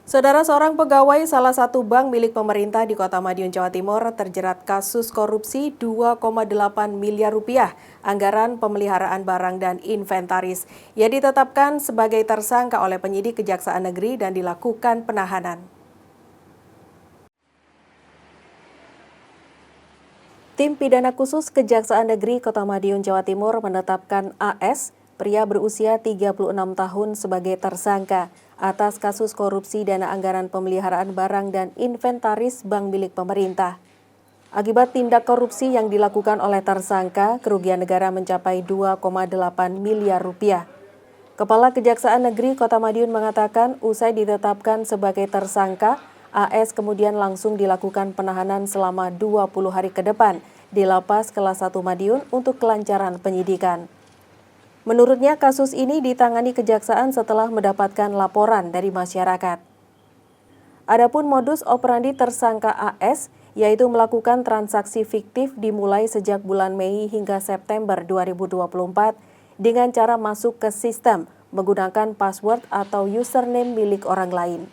Saudara, seorang pegawai salah satu bank milik pemerintah di Kota Madiun, Jawa Timur terjerat kasus korupsi 2,8 miliar rupiah anggaran pemeliharaan barang dan inventaris. Ia ditetapkan sebagai tersangka oleh penyidik Kejaksaan Negeri dan dilakukan penahanan. Tim Pidana Khusus Kejaksaan Negeri Kota Madiun, Jawa Timur menetapkan AS, pria berusia 36 tahun sebagai tersangka atas kasus korupsi dana anggaran pemeliharaan barang dan inventaris bank milik pemerintah. Akibat tindak korupsi yang dilakukan oleh tersangka, kerugian negara mencapai 2,8 miliar rupiah. Kepala Kejaksaan Negeri Kota Madiun mengatakan usai ditetapkan sebagai tersangka, AS kemudian langsung dilakukan penahanan selama 20 hari ke depan di Lapas Kelas 1 Madiun untuk kelancaran penyidikan. Menurutnya, kasus ini ditangani Kejaksaan setelah mendapatkan laporan dari masyarakat. Adapun modus operandi tersangka AS, yaitu melakukan transaksi fiktif dimulai sejak bulan Mei hingga September 2024 dengan cara masuk ke sistem menggunakan password atau username milik orang lain.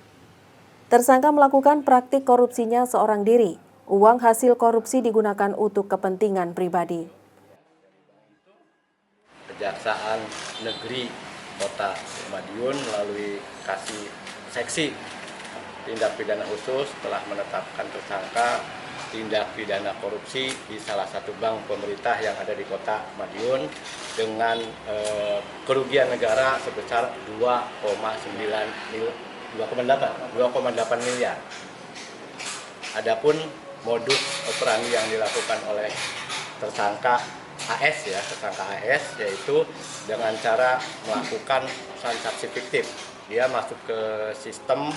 Tersangka melakukan praktik korupsinya seorang diri. Uang hasil korupsi digunakan untuk kepentingan pribadi. Kejaksaan Negeri Kota Madiun melalui kasih seksi tindak pidana khusus telah menetapkan tersangka tindak pidana korupsi di salah satu bank pemerintah yang ada di Kota Madiun dengan kerugian negara sebesar 2,8 miliar. Adapun modus operandi yang dilakukan oleh tersangka AS yaitu dengan cara melakukan transaksi fiktif. Dia masuk ke sistem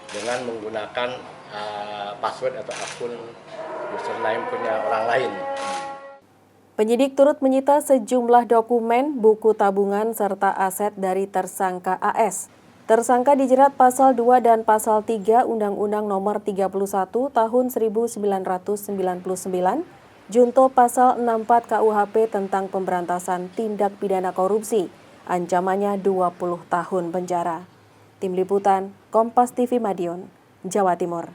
dengan menggunakan password atau akun username punya orang lain. Penyidik turut menyita sejumlah dokumen, buku tabungan, serta aset dari tersangka AS. Tersangka dijerat pasal 2 dan pasal 3 Undang-Undang Nomor 31 Tahun 1999, Junto Pasal 64 KUHP tentang pemberantasan tindak pidana korupsi, ancamannya 20 tahun penjara. Tim Liputan, Kompas TV Madiun, Jawa Timur.